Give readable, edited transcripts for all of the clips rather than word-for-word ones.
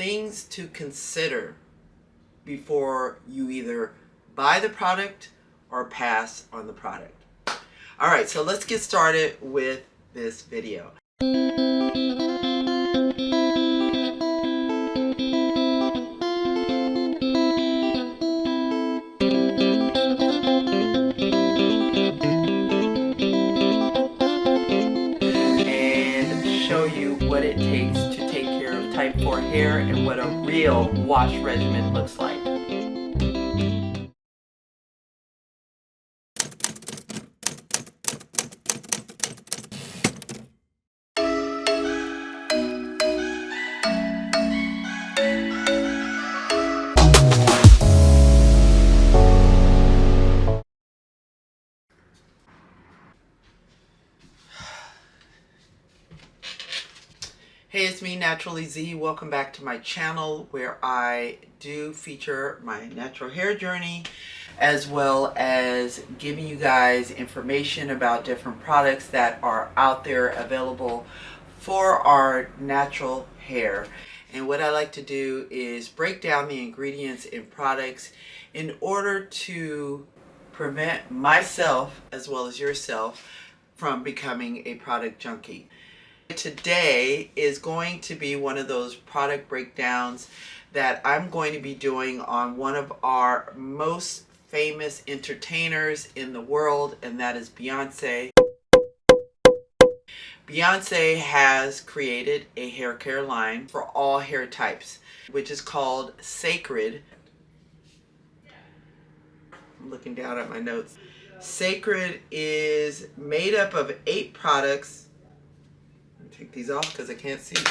things to consider before you either buy the product or pass on the product. Alright, so let's get started with this video. Show you what it takes to take care of type 4 hair and what a real wash regimen looks like. Hey, it's me, Naturally Z. Welcome back to my channel where I do feature my natural hair journey as well as giving you guys information about different products that are out there available for our natural hair. And what I like to do is break down the ingredients in products in order to prevent myself as well as yourself from becoming a product junkie. Today is going to be one of those product breakdowns that I'm going to be doing on one of our most famous entertainers in the world, and that is Beyonce. Beyonce has created a hair care line for all hair types, which is called Cecred. I'm looking down at my notes. Cecred is made up of 8 products. Take these off because I can't see.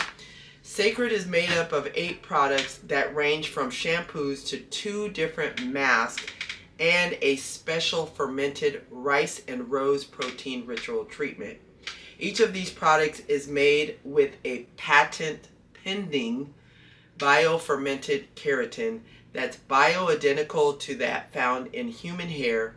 Cecred is made up of 8 products that range from shampoos to 2 different masks and a special fermented rice and rose protein ritual treatment. Each of these products is made with a patent pending bio-fermented keratin that's bioidentical to that found in human hair.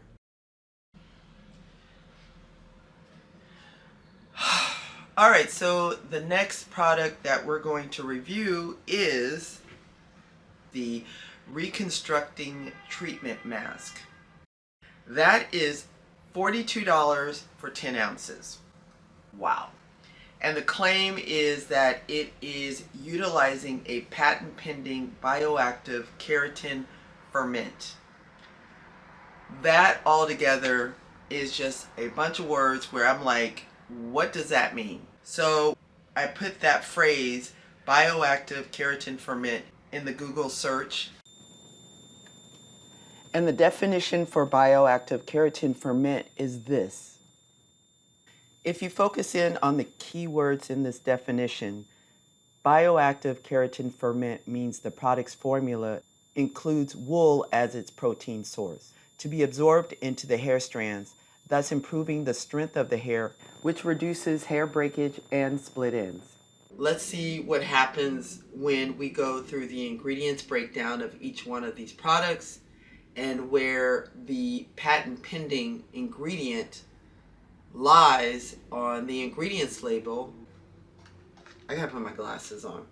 Alright, so the next product that we're going to review is the Reconstructing Treatment Mask. That is $42 for 10 ounces. Wow. And the claim is that it is utilizing a patent pending bioactive keratin ferment. That altogether is just a bunch of words where I'm like, what does that mean? So I put that phrase, bioactive keratin ferment, in the Google search. And the definition for bioactive keratin ferment is this. If you focus in on the keywords in this definition, bioactive keratin ferment means the product's formula includes wool as its protein source to be absorbed into the hair strands, thus improving the strength of the hair, which reduces hair breakage and split ends. Let's see what happens when we go through the ingredients breakdown of each one of these products and where the patent pending ingredient lies on the ingredients label. I gotta put my glasses on.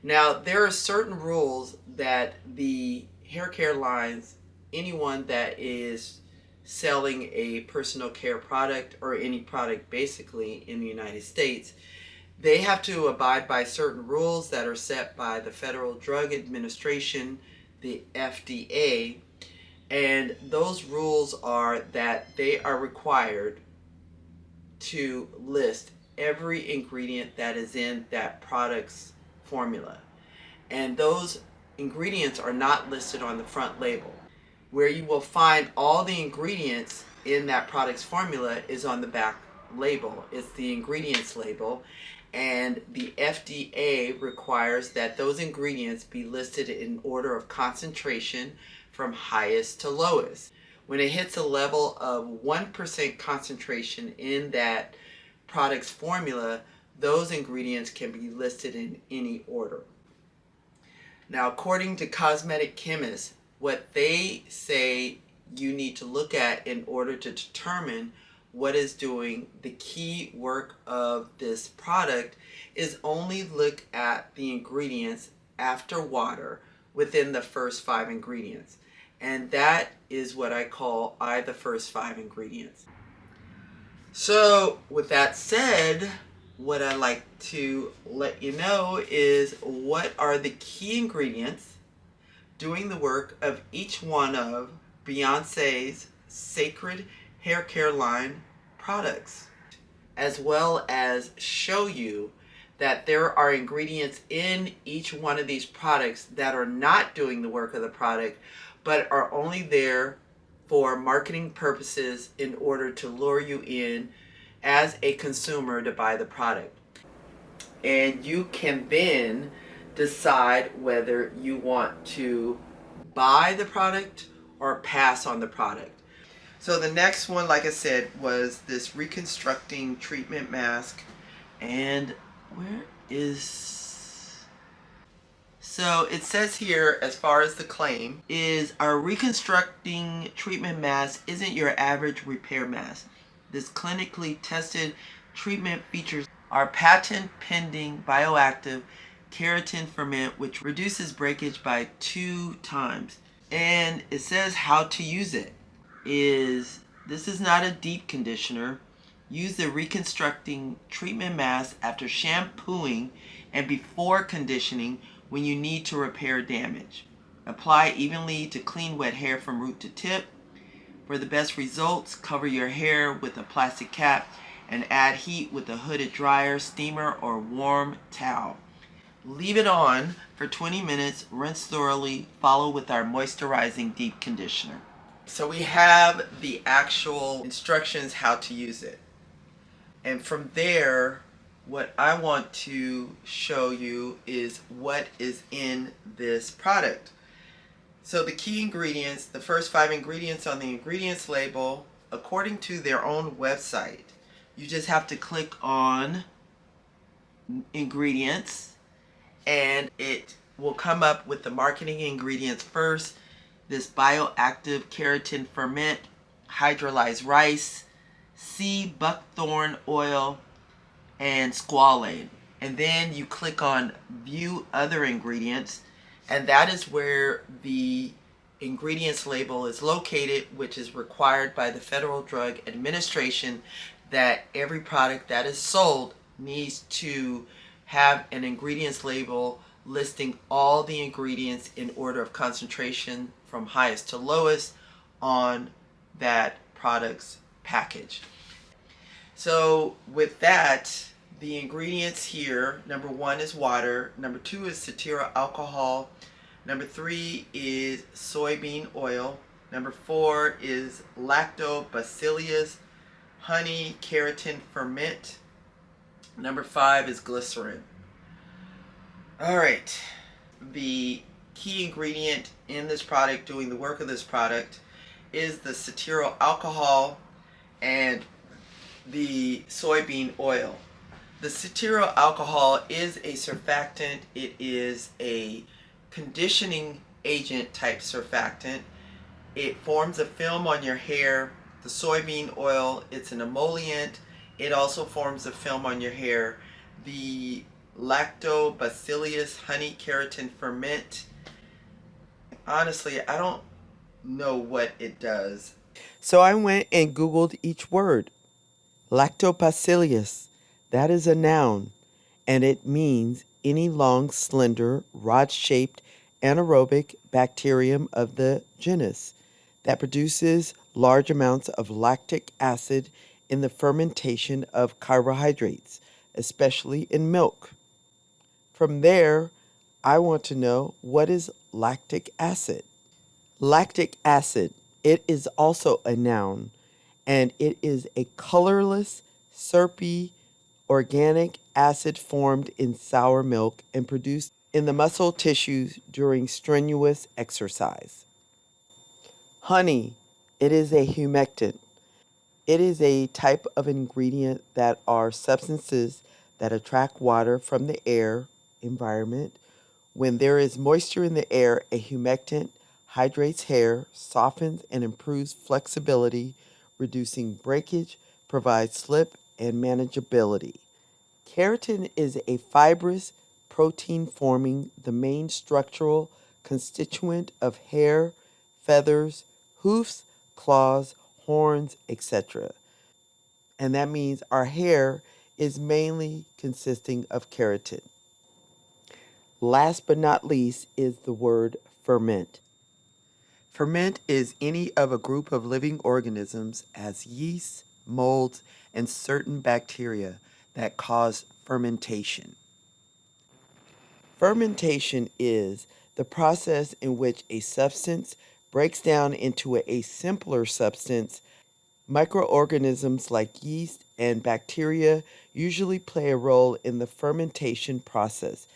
Now, there are certain rules that the hair care lines, anyone that is selling a personal care product or any product basically in the United States, they have to abide by certain rules that are set by the Federal Drug Administration, the FDA, and those rules are that they are required to list every ingredient that is in that product's formula. And those ingredients are not listed on the front label. Where you will find all the ingredients in that product's formula is on the back label. It's the ingredients label, and the FDA requires that those ingredients be listed in order of concentration from highest to lowest. When it hits a level of 1% concentration in that product's formula, those ingredients can be listed in any order. Now, according to cosmetic chemists, what they say you need to look at in order to determine what is doing the key work of this product is only look at the ingredients after water within the first 5 ingredients. And that is what I call the first 5 ingredients. So with that said, what I like to let you know is what are the key ingredients doing the work of each one of Beyonce's Cecred hair care line products, as well as show you that there are ingredients in each one of these products that are not doing the work of the product, but are only there for marketing purposes in order to lure you in as a consumer to buy the product. And you can then decide whether you want to buy the product or pass on the product. So the next one, like I said, was this Reconstructing Treatment Mask. And where is... So it says here, as far as the claim, is our Reconstructing Treatment Mask isn't your average repair mask. This clinically tested treatment features our patent-pending Bioactive Keratin Ferment, which reduces breakage by 2 times. And it says how to use it. This is not a deep conditioner. Use the Reconstructing Treatment Mask after shampooing and before conditioning when you need to repair damage. Apply evenly to clean wet hair from root to tip. For the best results, cover your hair with a plastic cap and add heat with a hooded dryer, steamer, or warm towel. Leave it on for 20 minutes, rinse thoroughly, follow with our moisturizing deep conditioner. So we have the actual instructions how to use it. And from there, what I want to show you is what is in this product. So the key ingredients, the first 5 ingredients on the ingredients label, according to their own website, you just have to click on ingredients and it will come up with the marketing ingredients first. This Bioactive Keratin Ferment, hydrolyzed rice, sea buckthorn oil, and squalane. And then you click on view other ingredients, and that is where the ingredients label is located, which is required by the Federal Drug Administration that every product that is sold needs to have an ingredients label listing all the ingredients in order of concentration from highest to lowest on that product's package. So with that, the ingredients here, number 1 is water, number 2 is cetyl alcohol, number 3 is soybean oil, number 4 is lactobacillus honey keratin ferment, number 5 is glycerin. Alright, the key ingredient in this product doing the work of this product is the cetyl alcohol and the soybean oil. The cetyl alcohol is a surfactant. It is a conditioning agent type surfactant. It forms a film on your hair. The soybean oil, it's an emollient. It also forms a film on your hair. The lactobacillus honey keratin ferment, honestly, I don't know what it does. So I went and Googled each word. Lactobacillus, that is a noun, and it means any long, slender, rod-shaped anaerobic bacterium of the genus that produces large amounts of lactic acid in the fermentation of carbohydrates, especially in milk. From there, I want to know, what is lactic acid? Lactic acid, it is also a noun, and it is a colorless, syrupy, organic acid formed in sour milk and produced in the muscle tissues during strenuous exercise. Honey, it is a humectant. It is a type of ingredient that are substances that attract water from the air environment. When there is moisture in the air, a humectant hydrates hair, softens and improves flexibility, reducing breakage, provides slip and manageability. Keratin is a fibrous protein forming the main structural constituent of hair, feathers, hoofs, claws, horns, etc. And that means our hair is mainly consisting of keratin. Last but not least is the word ferment. Ferment is any of a group of living organisms as yeast, molds, and certain bacteria that cause fermentation. Fermentation is the process in which a substance breaks down into a simpler substance. Microorganisms like yeast and bacteria usually play a role in the fermentation process,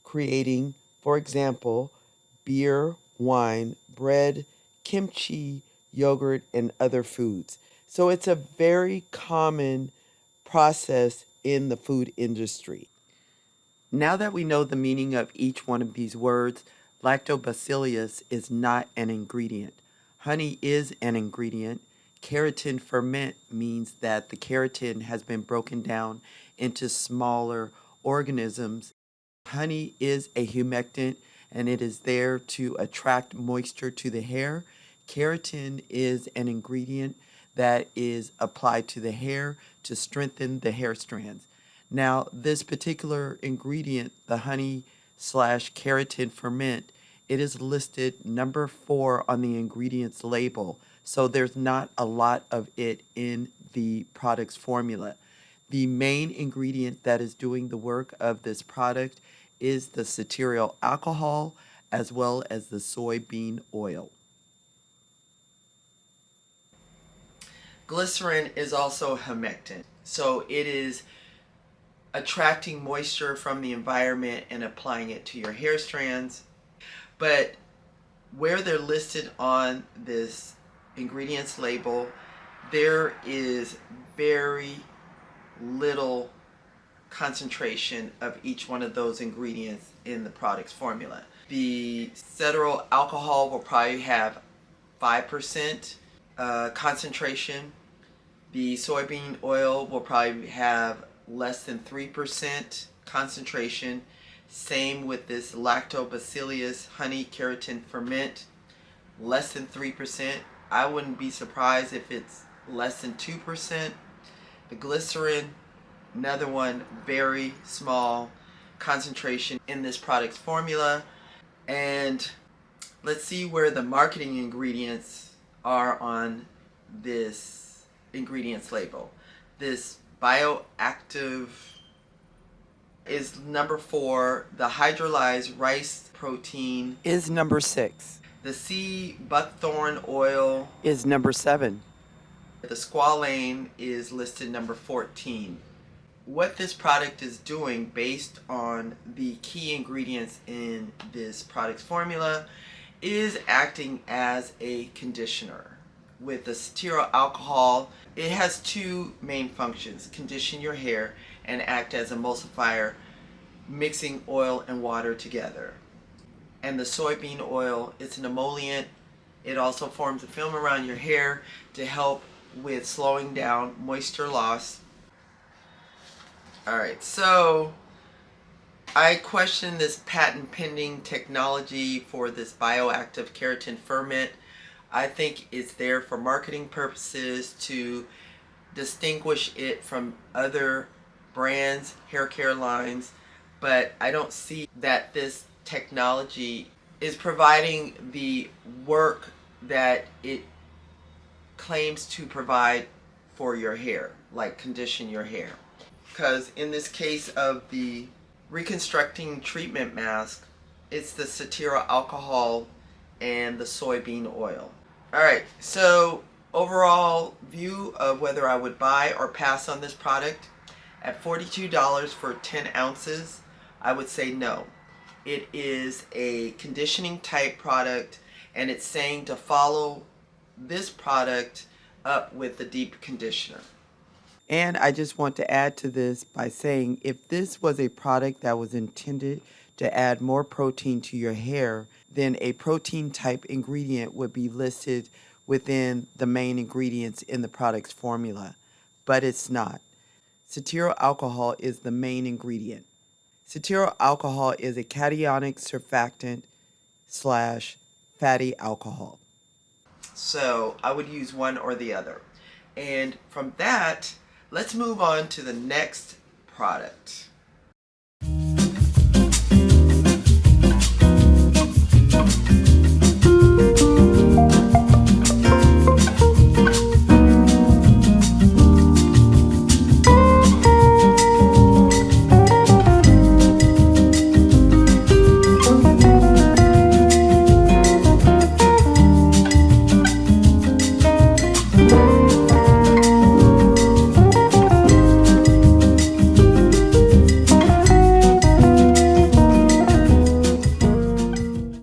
creating, for example, beer, wine, bread, kimchi, yogurt, and other foods. So it's a very common process in the food industry. Now that we know the meaning of each one of these words, lactobacillus is not an ingredient. Honey is an ingredient. Keratin ferment means that the keratin has been broken down into smaller organisms. Honey is a humectant and it is there to attract moisture to the hair. Keratin is an ingredient that is applied to the hair to strengthen the hair strands. Now, this particular ingredient, the honey slash keratin ferment, it is listed number 4 on the ingredients label. So there's not a lot of it in the product's formula. The main ingredient that is doing the work of this product is the cetearyl alcohol as well as the soybean oil. Glycerin is also a humectant. So it is attracting moisture from the environment and applying it to your hair strands. But where they're listed on this ingredients label, there is very little concentration of each one of those ingredients in the product's formula. The cetearyl alcohol will probably have 5% concentration. The soybean oil will probably have less than 3% concentration. Same with this lactobacillus honey keratin ferment, less than 3%. I wouldn't be surprised if it's less than 2%. The glycerin, another one, very small concentration in this product's formula. And let's see where the marketing ingredients are on this ingredients label. This Bioactive is number 4. The hydrolyzed rice protein is number 6. The sea buckthorn oil is number 7. The squalane is listed number 14. What this product is doing based on the key ingredients in this product's formula is acting as a conditioner. With the cetearyl alcohol, it has 2 main functions: condition your hair and act as emulsifier, mixing oil and water together. And the soybean oil, it's an emollient. It also forms a film around your hair to help with slowing down moisture loss. Alright, so I question this patent pending technology for this bioactive keratin ferment. I think it's there for marketing purposes to distinguish it from other brands, hair care lines, but I don't see that this technology is providing the work that it claims to provide for your hair, like condition your hair. Because in this case of the Reconstructing Treatment Mask, it's the cetearyl alcohol and the soybean oil. Alright, so overall view of whether I would buy or pass on this product. At $42 for 10 ounces, I would say no. It is a conditioning type product, and it's saying to follow this product up with the deep conditioner. And I just want to add to this by saying if this was a product that was intended to add more protein to your hair, then a protein type ingredient would be listed within the main ingredients in the product's formula. But it's not. Cetearyl alcohol is the main ingredient. Cetyl alcohol is a cationic surfactant slash fatty alcohol. So I would use one or the other. And from that, let's move on to the next product.